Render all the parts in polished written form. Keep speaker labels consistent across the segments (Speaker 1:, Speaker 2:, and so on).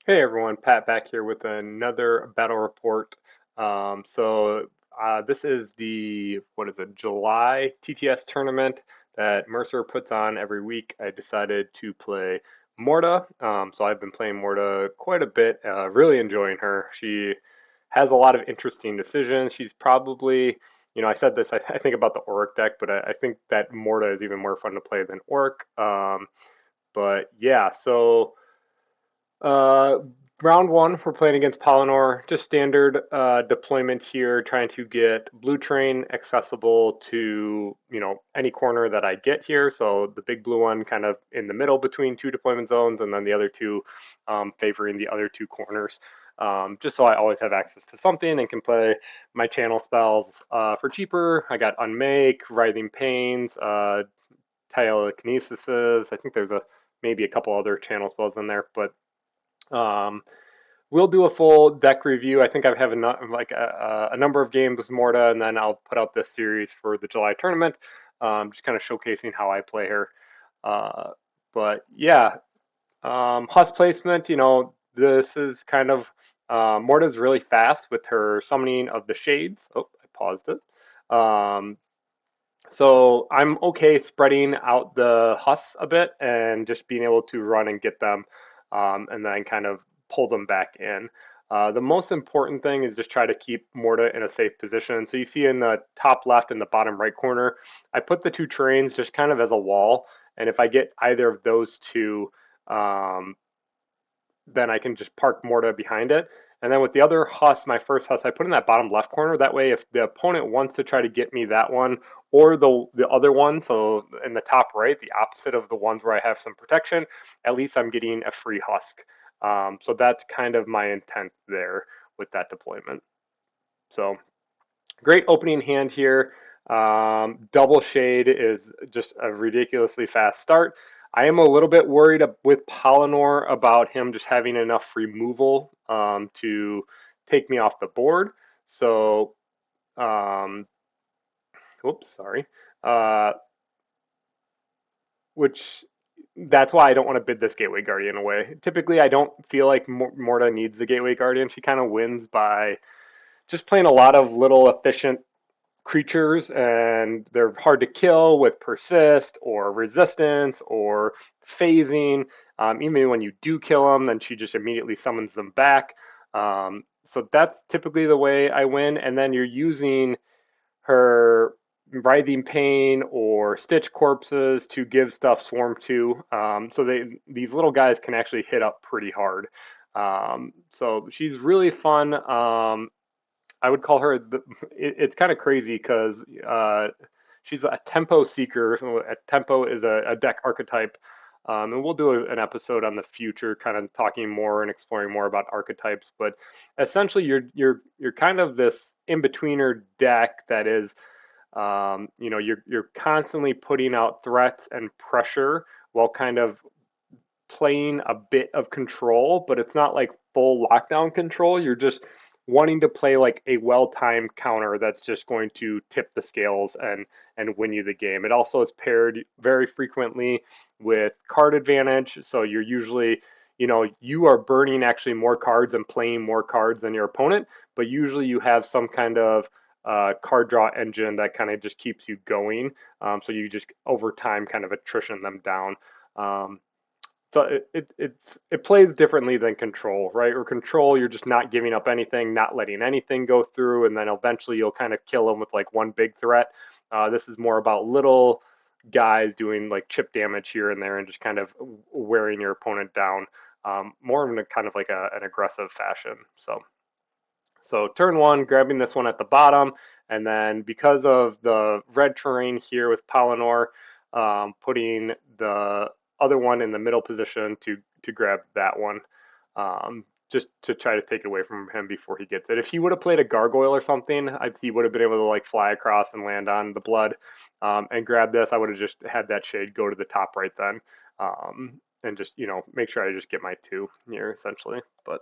Speaker 1: Hey everyone, Pat back here with another battle report. This is the, what is it, July TTS tournament that Mercer puts on every week. I decided to play Morta. So I've been playing Morta quite a bit, really enjoying her. She has a lot of interesting decisions. She's probably, I said this, I think about the Auric deck, but I think that Morta is even more fun to play than Auric. But yeah, so. Uh, Round one, we're playing against Polinor. Just standard deployment here, trying to get blue train accessible to any corner that I get here. So the big blue one, kind of in the middle between two deployment zones, and then the other two favoring the other two corners. Just so I always have access to something and can play my channel spells for cheaper. I got Unmake, Writhing Pains, Telekinesis. I think there's maybe a couple other channel spells in there, but um, we'll do a full deck review. I think I have a number of games with Morta, and then I'll put out this series for the July tournament, just kind of showcasing how I play her. Uh, but yeah, Husk placement. This is kind of Morta's really fast with her summoning of the shades. Oh, I paused it. So I'm okay spreading out the husks a bit and just being able to run and get them, and then kind of pull them back in. The most important thing is just try to keep Morta in a safe position. So you see in the top left and the bottom right corner, I put the two trains just kind of as a wall, and if I get either of those two, um, then I can just park Morta behind it. And then with the other Huss, my first Huss, I put in that bottom left corner. That way, if the opponent wants to try to get me that one or the other one, so in the top right, the opposite of the ones where I have some protection, at least I'm getting a free husk. So that's kind of my intent there with that deployment. So great opening hand here. Double Shade is just a ridiculously fast start. I am a little bit worried with Polinor about him just having enough removal to take me off the board. So, um, oops, sorry. Uh, which that's why I don't want to bid this Gateway Guardian away. Typically, I don't feel like Morta needs the Gateway Guardian. She kind of wins by just playing a lot of little efficient creatures, and they're hard to kill with persist or resistance or phasing. Even when you do kill them, then she just immediately summons them back. So that's typically the way I win. And then you're using her writhing pain or stitch corpses to give stuff swarm to. So these little guys can actually hit up pretty hard. So she's really fun. I would call her it's kind of crazy because she's a tempo seeker. So a tempo is a deck archetype, and we'll do an episode on the future, kind of talking more and exploring more about archetypes. But essentially, you're kind of this in betweener deck that is, you're constantly putting out threats and pressure while kind of playing a bit of control, but it's not like full lockdown control. You're just wanting to play like a well-timed counter that's just going to tip the scales and win you the game. It also is paired very frequently with card advantage, so you're usually you are burning actually more cards and playing more cards than your opponent, but usually you have some kind of card draw engine that kind of just keeps you going. So you just over time kind of attrition them down. Um, so it plays differently than control, right? Or control, you're just not giving up anything, not letting anything go through, and then eventually you'll kind of kill them with like one big threat. This is more about little guys doing like chip damage here and there and just kind of wearing your opponent down, more in a kind of like an aggressive fashion. So turn one, grabbing this one at the bottom, and then because of the red terrain here with Polinor, putting the other one in the middle position to grab that one, just to try to take it away from him before he gets it. If he would have played a gargoyle or something, he would have been able to like fly across and land on the blood, and grab this. I would have just had that shade go to the top right then, and just make sure I just get my two here essentially. But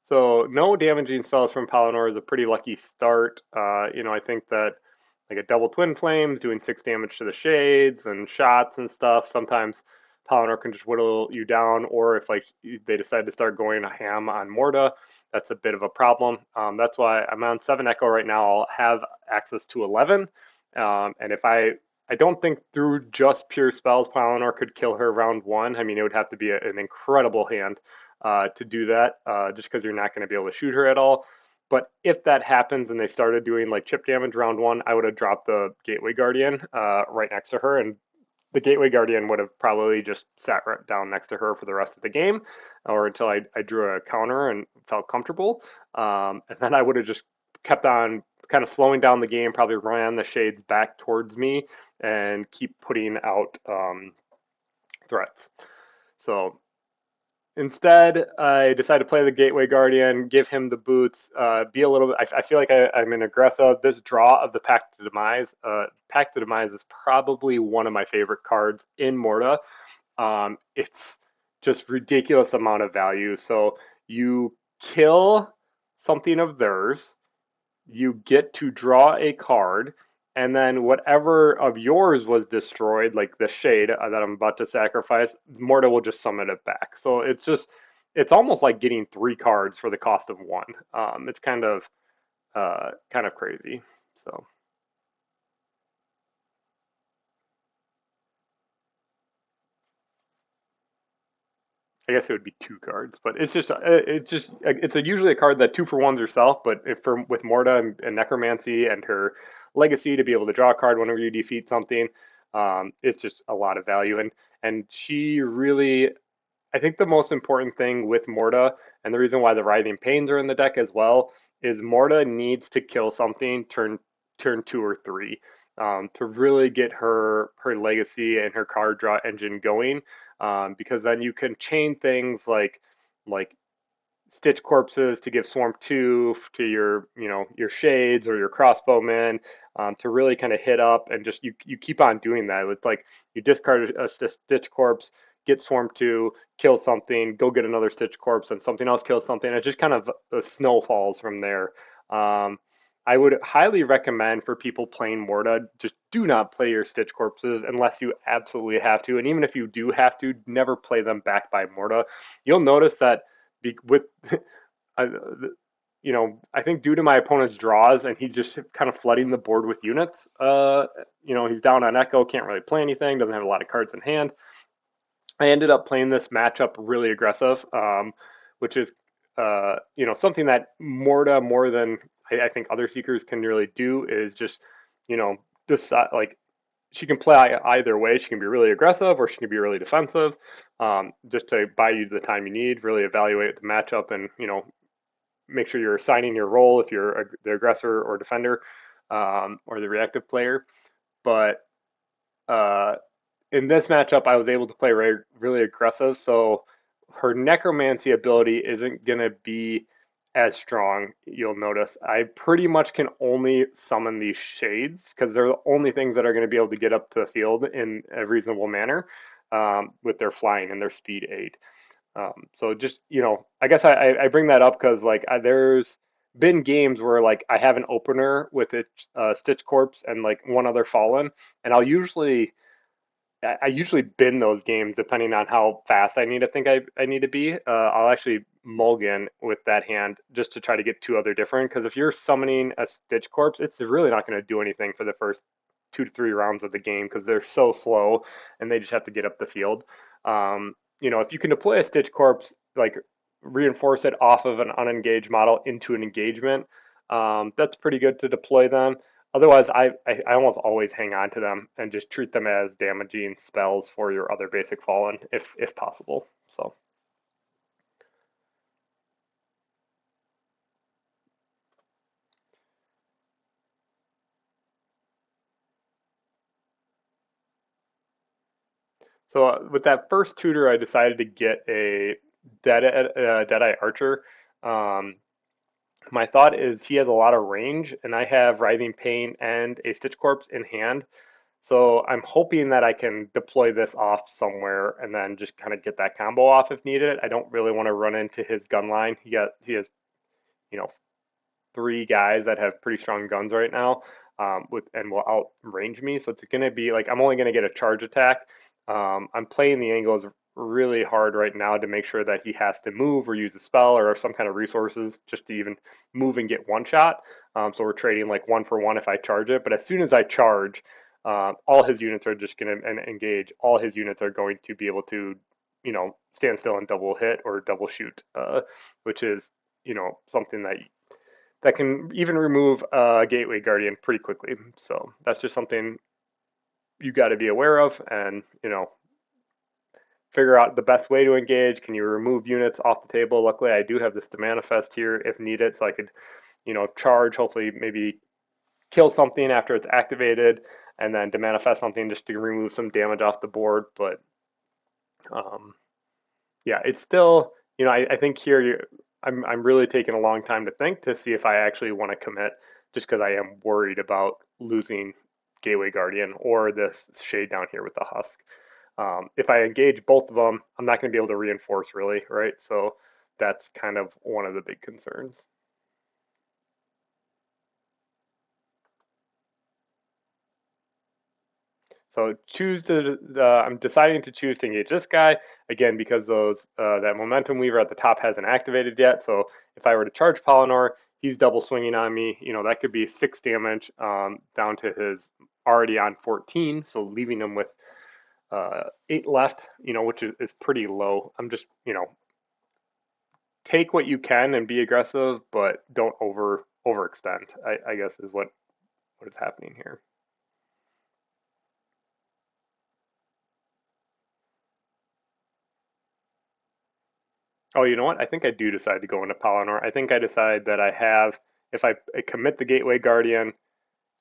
Speaker 1: So no damaging spells from Polinor is a pretty lucky start. I think that like a double twin flames doing 6 damage to the shades and shots and stuff. Sometimes Polinor can just whittle you down, or if like they decide to start going a ham on Morta, that's a bit of a problem. That's why I'm on 7 Echo right now. I'll have access to 11, and if I don't think through just pure spells Polinor could kill her round 1. I mean, it would have to be an incredible hand to do that, just because you're not going to be able to shoot her at all. But if that happens and they started doing like chip damage round 1, I would have dropped the Gateway Guardian right next to her, and the Gateway Guardian would have probably just sat right down next to her for the rest of the game, or until I drew a counter and felt comfortable. And then I would have just kept on kind of slowing down the game, probably ran the shades back towards me, and keep putting out threats. So instead, I decided to play the Gateway Guardian, give him the boots, be a little bit. I feel like I'm an aggressive. This draw of the Pact to Demise, Pact to Demise is probably one of my favorite cards in Morta. It's just ridiculous amount of value. So you kill something of theirs, you get to draw a card, and then whatever of yours was destroyed, like the shade that I'm about to sacrifice, Morta will just summon it back. So it's almost like getting 3 cards for the cost of 1. It's kind of crazy. So I guess it would be 2 cards, but it's usually a card that 2 for 1s herself. But if for with Morta and Necromancy and her legacy to be able to draw a card whenever you defeat something, it's just a lot of value. And she really, I think the most important thing with Morta, and the reason why the Writhing Pains are in the deck as well, is Morta needs to kill something turn 2 or 3, to really get her legacy and her card draw engine going. Because then you can chain things like Stitch Corpses to give Swarm 2 to your Shades or your Crossbowmen, to really kind of hit up, and just you keep on doing that. It's like you discard a Stitch Corpse, get Swarm 2, kill something, go get another Stitch Corpse, and something else kills something. It just kind of snowfalls from there. Um, I would highly recommend for people playing Morta, just do not play your Stitch Corpses unless you absolutely have to. And even if you do have to, never play them back by Morta. You'll notice that with I, I think due to my opponent's draws and he's just kind of flooding the board with units. He's down on Echo, can't really play anything, doesn't have a lot of cards in hand. I ended up playing this matchup really aggressive, which is something that Morta more than I think other Seekers can really do is just decide like she can play either way. She can be really aggressive or she can be really defensive, just to buy you the time you need, really evaluate the matchup, and make sure you're assigning your role if you're the aggressor or defender, or the reactive player. But uh, in this matchup, I was able to play really aggressive, so her necromancy ability isn't going to be as strong. You'll notice I pretty much can only summon these shades because they're the only things that are going to be able to get up to the field in a reasonable manner, with their flying and their speed 8. So just I guess I bring that up because like there's been games where like I have an opener with it, Stitch Corpse and like one other Fallen, and I usually bin those games depending on how fast I need to be. I'll actually mulligan with that hand just to try to get 2 other different. Because if you're summoning a Stitch Corpse, it's really not going to do anything for the first 2 to 3 rounds of the game because they're so slow and they just have to get up the field. If you can deploy a Stitch Corpse, like reinforce it off of an unengaged model into an engagement, that's pretty good to deploy them. Otherwise, I almost always hang on to them and just treat them as damaging spells for your other basic fallen, if possible. So with that first tutor, I decided to get a Deadeye Archer. Um, my thought is he has a lot of range, and I have Writhing Pain and a Stitch Corpse in hand. So I'm hoping that I can deploy this off somewhere and then just kind of get that combo off if needed. I don't really want to run into his gun line. He has you know, 3 guys that have pretty strong guns right now, and will outrange me. So it's going to be like I'm only going to get a charge attack. I'm playing the angles really hard right now to make sure that he has to move or use a spell or some kind of resources just to even move and get one shot. So we're trading like 1 for 1 if I charge it. But as soon as I charge, all his units are just going to engage. All his units are going to be able to, stand still and double hit or double shoot, which is, something that can even remove a Gateway Guardian pretty quickly. So that's just something you got to be aware of, and figure out the best way to engage. Can you remove units off the table? Luckily, I do have this to manifest here if needed, so I could, charge, hopefully maybe kill something after it's activated, and then to manifest something just to remove some damage off the board. But um, yeah, it's still, I think here I'm really taking a long time to think to see if I actually want to commit, just because I am worried about losing Gateway Guardian or this shade down here with the Husk. If I engage both of them, I'm not going to be able to reinforce really, right? So that's kind of one of the big concerns. So I'm deciding to choose to engage this guy again because that momentum weaver at the top hasn't activated yet. So if I were to charge Polinor, he's double swinging on me. That could be 6 damage down to his already on 14. So leaving him with 8 left, which is pretty low. I'm just, take what you can and be aggressive, but don't overextend. I guess is what is happening here. Oh, you know what? I think I do decide to go into Polinor. I think I decide that if I commit the Gateway Guardian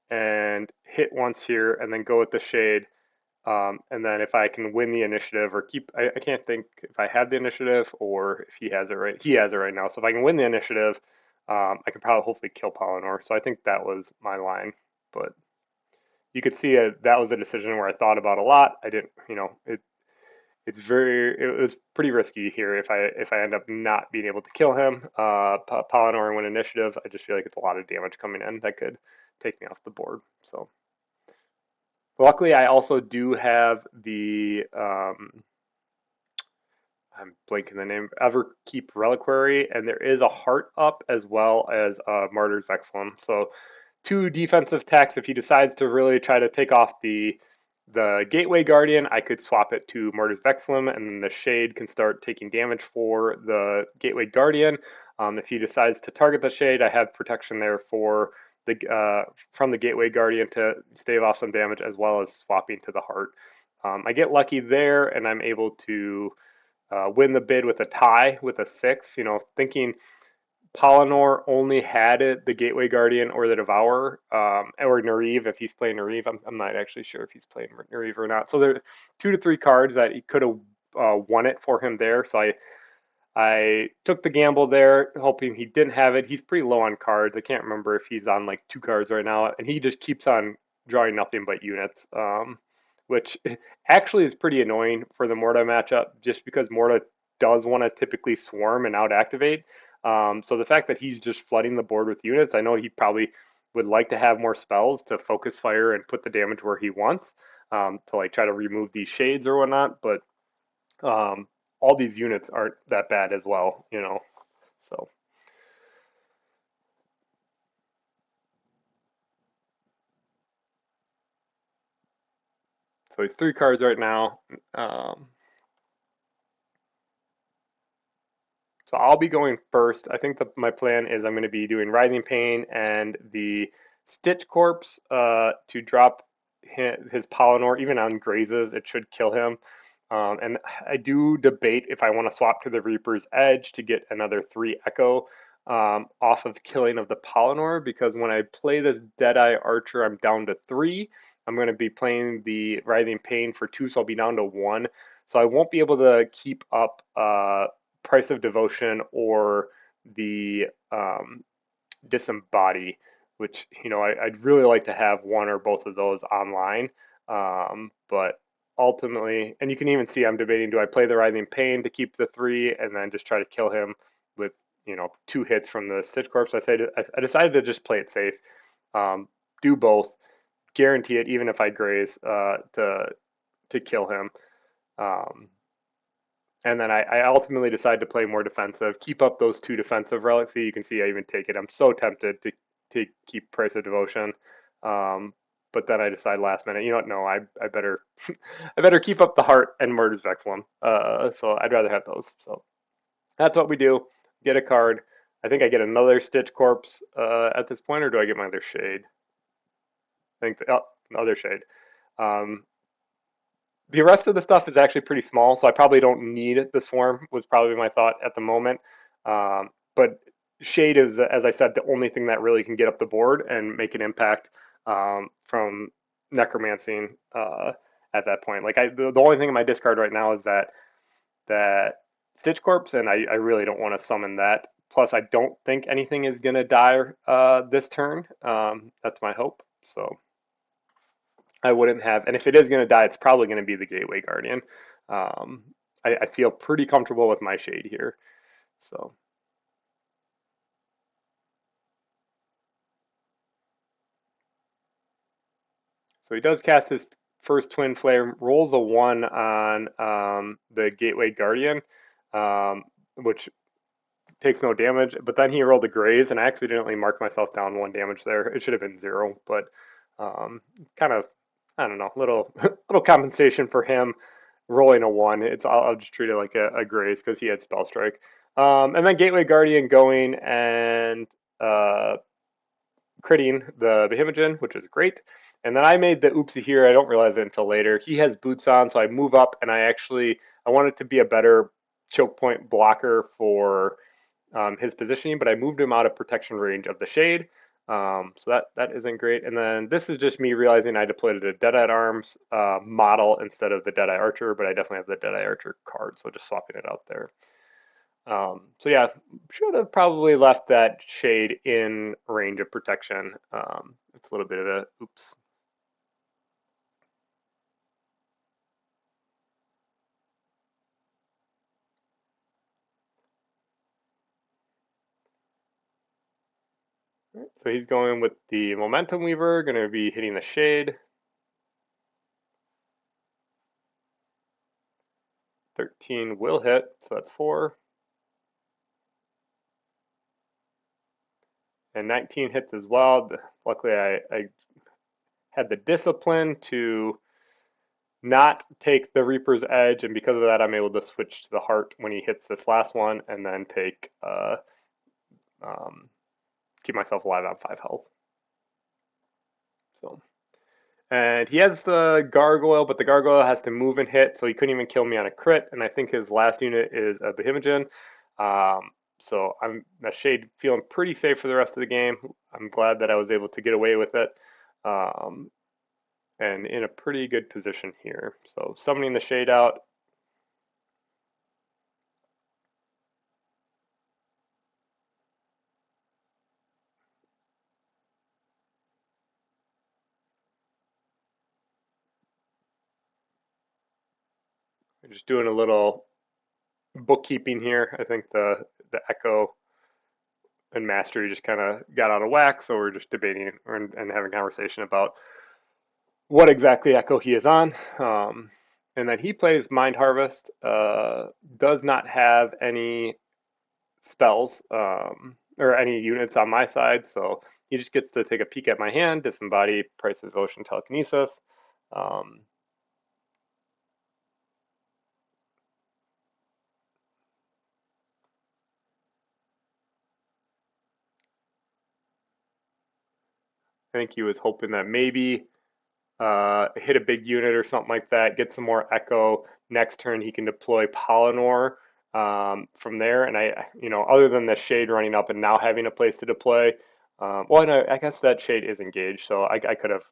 Speaker 1: and hit once here and then go with the Shade, and then if I can win the initiative or I can't think if I have the initiative or if he has it right. He has it right now. So if I can win the initiative, I can probably hopefully kill Polinor. So I think that was my line. But you could see that was a decision where I thought about a lot. I didn't, it was pretty risky here if I end up not being able to kill him. Polinor and win initiative, I just feel like it's a lot of damage coming in that could take me off the board. So luckily, I also do have the I'm blanking the name, Everkeep Reliquary, and there is a heart up as well as Martyr's Vexillum. So 2 defensive attacks. If he decides to really try to take off the Gateway Guardian, I could swap it to Martyr's Vexillum, and then the Shade can start taking damage for the Gateway Guardian. If he decides to target the Shade, I have protection there for from the Gateway Guardian to stave off some damage, as well as swapping to the Heart. I get lucky there, and I'm able to win the bid with a tie with a 6. Thinking Polinor only had the Gateway Guardian or the Devourer, or Nariv if he's playing Nariv. I'm not actually sure if he's playing Nariv or not. So there are 2 to 3 cards that he could have won it for him there. So I took the gamble there, hoping he didn't have it. He's pretty low on cards. I can't remember if he's on like 2 cards right now, and he just keeps on drawing nothing but units, which actually is pretty annoying for the Morta matchup, just because Morta does want to typically swarm and out activate. So the fact that he's just flooding the board with units, I know he probably would like to have more spells to focus fire and put the damage where he wants, to like try to remove these shades or whatnot, but all these units aren't that bad as well, so. So he's 3 cards right now. So I'll be going first. I think my plan is I'm going to be doing Writhing Pain and the Stitch Corpse to drop his Polinor. Even on grazes, it should kill him. And I do debate if I want to swap to the Reaper's Edge to get another 3 Echo off of killing of the Polinor, because when I play this Deadeye Archer, I'm down to 3. I'm going to be playing the Writhing Pain for 2, so I'll be down to 1. So I won't be able to keep up Price of Devotion or the Disembody, which I'd really like to have one or both of those online, but ultimately, and you can even see I'm debating: do I play the Writhing Pain to keep the 3 and then just try to kill him with 2 hits from the Stitch Corps. I decided to just play it safe, do both, guarantee it, even if I graze, to kill him. Um, and then I ultimately decided to play more defensive, keep up those 2 defensive relics. See, you can see I even take it. I'm so tempted to keep Price of Devotion. Um, but then I decide last minute, you know what? No, I better I better keep up the heart and Murder's Vexillum. So I'd rather have those. So that's what we do. Get a card. I think I get another Stitch Corpse at this point, or do I get my other Shade? I think other Shade. Um, the rest of the stuff is actually pretty small, so I probably don't need the Swarm, was probably my thought at the moment. But Shade is, as I said, the only thing that really can get up the board and make an impact from Necromancing at that point. Like the only thing in my discard right now is that Stitch Corpse, and I really don't want to summon that. Plus, I don't think anything is going to die this turn. That's my hope. So I wouldn't have, and if it is going to die, it's probably going to be the Gateway Guardian. Um, I feel pretty comfortable with my Shade here. So he does cast his first Twin Flame, rolls a 1 on the Gateway Guardian, which takes no damage, but then he rolled a graze, and I accidentally marked myself down 1 damage there. It should have been 0, but kind of, I don't know, little compensation for him rolling a 1. I'll just treat it like a graze because he had Spell Strike. And then Gateway Guardian going and critting the Behemogen, which is great. And then I made the oopsie here. I don't realize it until later. He has boots on, so I move up, and I want it to be a better choke point blocker for his positioning, but I moved him out of protection range of the Shade. So that isn't great. And then this is just me realizing I deployed a Deadeye Arms model instead of the Deadeye Archer, but I definitely have the Deadeye Archer card, so just swapping it out there. So yeah, should have probably left that Shade in range of protection. It's a little bit of a oops. So he's going with the Momentum Weaver, going to be hitting the Shade. 13 will hit, so that's 4. And 19 hits as well. Luckily, I had the discipline to not take the Reaper's Edge, and because of that, I'm able to switch to the Heart when he hits this last one, and then take keep myself alive on 5 health. So, and he has the Gargoyle, but the Gargoyle has to move and hit, so he couldn't even kill me on a crit. And I think his last unit is a Behemogen. So I'm that Shade feeling pretty safe for the rest of the game. I'm glad that I was able to get away with it. And in a pretty good position here. So summoning the Shade out. Just doing a little bookkeeping here. I think the Echo and Mastery just kind of got out of whack, so we're just debating and having a conversation about what exactly Echo he is on. And then he plays Mind Harvest, does not have any spells or any units on my side, so he just gets to take a peek at my hand, disembody, Price of Devotion, Telekinesis. I think he was hoping that maybe hit a big unit or something like that, get some more Echo. Next turn, he can deploy Polinor from there. And other than the Shade running up and now having a place to deploy, I guess that Shade is engaged, so I could have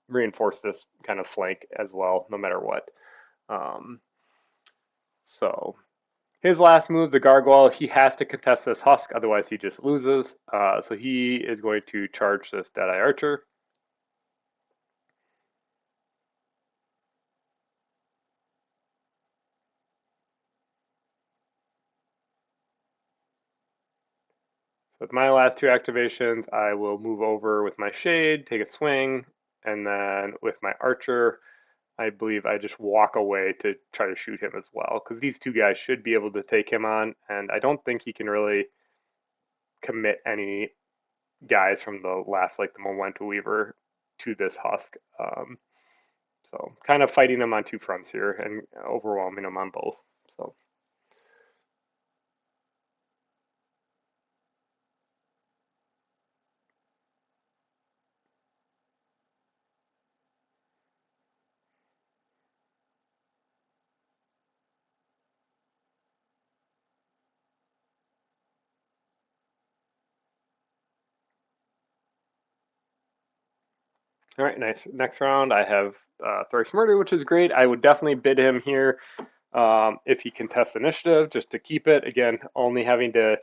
Speaker 1: reinforced this kind of flank as well, no matter what. So his last move, the Gargoyle, he has to contest this Husk, otherwise he just loses. So he is going to charge this Deadeye Archer. So with my last two activations, I will move over with my Shade, take a swing, and then with my Archer, I believe I just walk away to try to shoot him as well, because these two guys should be able to take him on, and I don't think he can really commit any guys from the last, like the Memento Weaver, to this Husk. So kind of fighting him on two fronts here and overwhelming him on both. So. All right, nice. Next round, I have Thrice Murder, which is great. I would definitely bid him here if he contests initiative, just to keep it. Again, only having to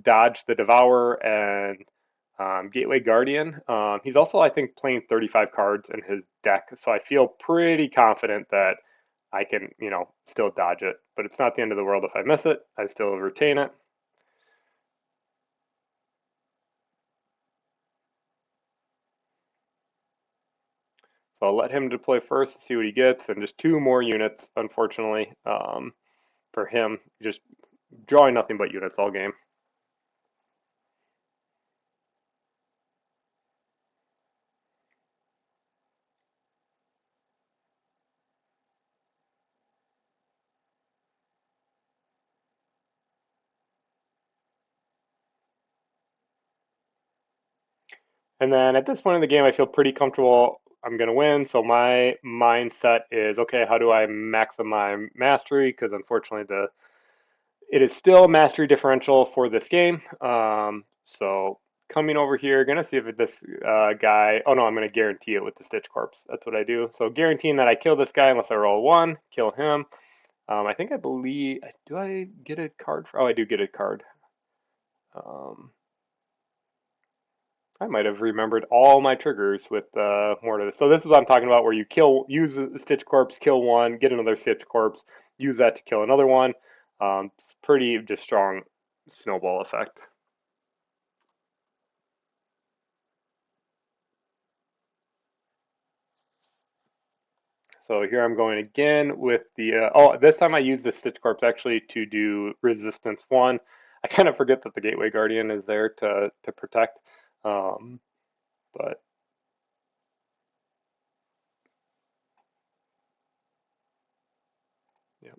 Speaker 1: dodge the Devourer and Gateway Guardian. He's also, I think, playing 35 cards in his deck, so I feel pretty confident that I can, still dodge it. But it's not the end of the world if I miss it. I still retain it. So I'll let him deploy first to see what he gets, and just two more units, unfortunately, for him. Just drawing nothing but units all game. And then at this point in the game, I feel pretty comfortable I'm going to win. So my mindset is, okay, how do I maximize mastery? Because unfortunately, it is still mastery differential for this game. So coming over here, going to see if this guy, oh no, I'm going to guarantee it with the Stitch Corpse. That's what I do. So guaranteeing that I kill this guy unless I roll one, kill him. I believe, do I get a card? Oh, I do get a card. I might have remembered all my triggers with Morrida. So this is what I'm talking about, where you use a Stitch Corpse, kill one, get another Stitch Corpse, use that to kill another one. It's pretty just strong snowball effect. So here I'm going again with the, this time I use the Stitch Corpse actually to do resistance one. I kind of forget that the Gateway Guardian is there to protect, but yeah.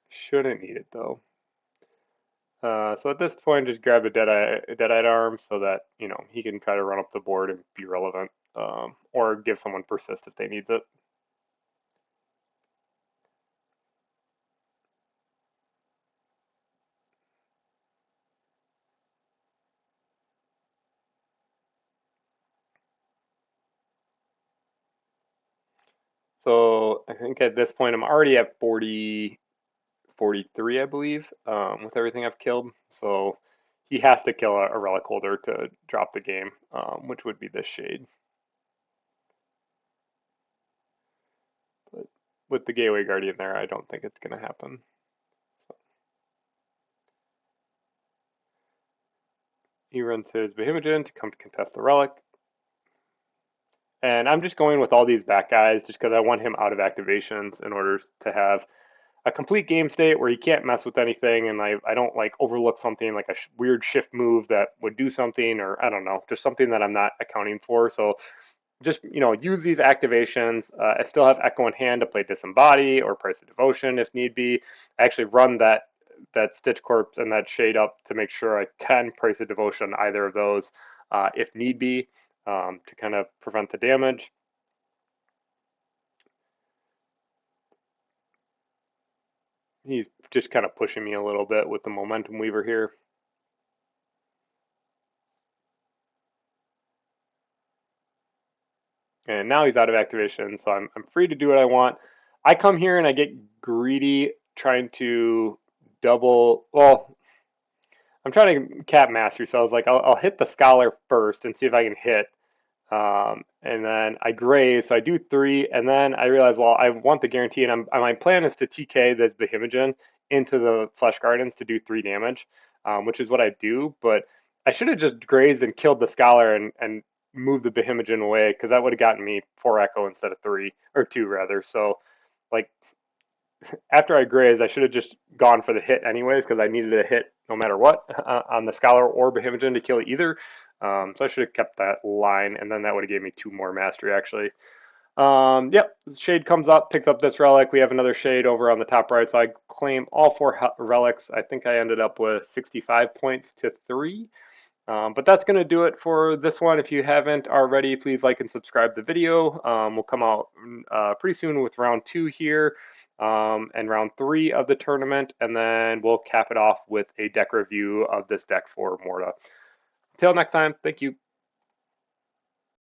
Speaker 1: Shouldn't need it though. So at this point, just grab a Deadeye arm so that he can try to run up the board and be relevant, or give someone persist if they needs it. So I think at this point I'm already at 40, 43, I believe, with everything I've killed. So he has to kill a relic holder to drop the game, which would be this Shade. But with the Gateway Guardian there, I don't think it's going to happen. So he runs his Behemogen to come to contest the relic. And I'm just going with all these back guys just because I want him out of activations in order to have a complete game state where he can't mess with anything, and I don't like overlook something like a weird shift move that would do something, or I don't know, just something that I'm not accounting for. So just use these activations. I still have Echo in hand to play Disembody or Price of Devotion if need be. I actually run that Stitch Corpse and that Shade up to make sure I can Price of Devotion either of those if need be, to kind of prevent the damage. He's just kind of pushing me a little bit with the Momentum Weaver here. And now he's out of activation, so I'm free to do what I want. I come here and I get greedy trying to double, well, I'm trying to cap mastery, so I was like, I'll hit the Scholar first and see if I can hit And then I graze, so I do 3, and then I realize, well, I want the guarantee, and my plan is to TK this Behemogen into the Flesh Gardens to do 3 damage, which is what I do, but I should have just grazed and killed the Scholar and moved the Behemogen away, because that would have gotten me 4 Echo instead of 3, or 2 rather, so, like, after I grazed, I should have just gone for the hit anyways, because I needed a hit no matter what on the Scholar or Behemogen to kill either. So I should have kept that line, and then that would have gave me 2 more mastery actually. Yep, Shade comes up, picks up this relic. We have another Shade over on the top right, so I claim all 4 relics. I think I ended up with 65 points to 3. But that's going to do it for this one. If you haven't already, please like and subscribe the video. We'll come out pretty soon with round 2 here and round 3 of the tournament, and then we'll cap it off with a deck review of this deck for Morta. Until next time, thank you.